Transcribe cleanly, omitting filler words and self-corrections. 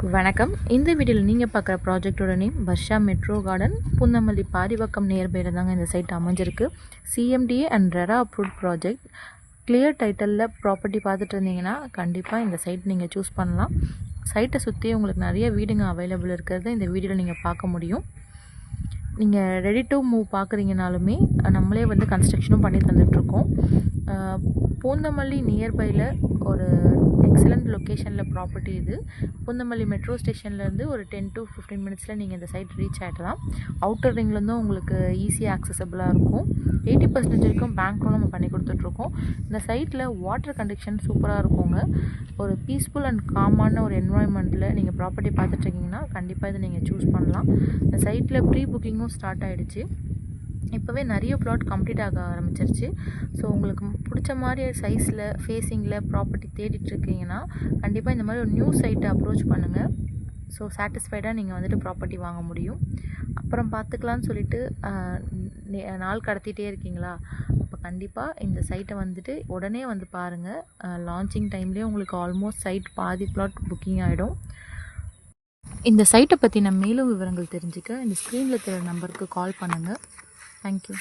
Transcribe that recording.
வணக்கம். இந்த வீடியோவில் நீங்கள் பார்க்குற ப்ராஜெக்டோட name Varsha metro garden, Poonamallee Parivakkam நியர்பையில் தாங்க இந்த சைட் அமைஞ்சிருக்கு. CMDA and RERA approved project. Clear டைட்டிலில் ப்ராப்பர்ட்டி பார்த்துட்டு இருந்தீங்கன்னா கண்டிப்பாக இந்த சைட் நீங்கள் சூஸ் பண்ணலாம். சைட்டை சுற்றி உங்களுக்கு நிறைய வீடுங்க அவைலபிள் இருக்கிறத இந்த வீடியோவில் நீங்கள் பார்க்க முடியும். நீங்கள் ரெடி டு மூவ் பார்க்குறீங்கனாலுமே நம்மளே கன்ஸ்ட்ரக்ஷனும் பண்ணி தந்துட்டுருக்கோம். பூந்தமல்லி நியர்பையில் ஒரு எக்ஸலண்ட் லொக்கேஷனில் ப்ராப்பர்ட்டி இது. பூந்தமல்லி மெட்ரோ ஸ்டேஷன்லேருந்து ஒரு 10 to 15 மினிட்ஸில் நீங்கள் இந்த சைட் ரீச் ஆகிடலாம். அவுட்டர் ரிங்லேருந்தும் உங்களுக்கு ஈஸியாக ஆக்சசபிளாக இருக்கும். 80% வரைக்கும் பேங்க் லோன் நம்ம பண்ணி கொடுத்துட்ருக்கோம். இந்த சைட்டில் வாட்டர் கண்டிஷன் சூப்பராக இருக்குங்க. ஒரு பீஸ்ஃபுல் அண்ட் காமான ஒரு என்வாயன்மெண்ட்டில் நீங்கள் ப்ராப்பர்ட்டி பார்த்துட்ருக்கீங்கன்னா கண்டிப்பாக இதை நீங்கள் சூஸ் பண்ணலாம். இந்த சைட்டில் ப்ரீ புக்கிங்கும் ஸ்டார்ட் ஆகிடுச்சு. இப்போவே நிறைய ப்ளாட் கம்ப்ளீட் ஆக ஆரம்பிச்சிருச்சு. ஸோ உங்களுக்கு பிடிச்ச மாதிரி சைஸில் ஃபேஸிங்கில் ப்ராப்பர்ட்டி தேடிட்டுருக்கீங்கன்னா கண்டிப்பாக இந்த மாதிரி ஒரு நியூ சைட்டை அப்ரோச் பண்ணுங்கள். ஸோ சாட்டிஸ்ஃபைடாக நீங்கள் ப்ராப்பர்ட்டி வாங்க முடியும். அப்புறம் பார்த்துக்கலான்னு சொல்லிட்டு நாள் கடத்திட்டே இருக்கீங்களா? அப்போ கண்டிப்பாக இந்த சைட்டை உடனே பாருங்கள். லான்ச்சிங் டைம்லேயே உங்களுக்கு ஆல்மோஸ்ட் சைட் பாதி ப்ளாட் புக்கிங் ஆகிடும். இந்த சைட்டை பற்றின மேலும் விவரங்கள் தெரிஞ்சுக்க இந்த ஸ்க்ரீனில் தெரிய நம்பருக்கு கால் பண்ணுங்கள். Thank you.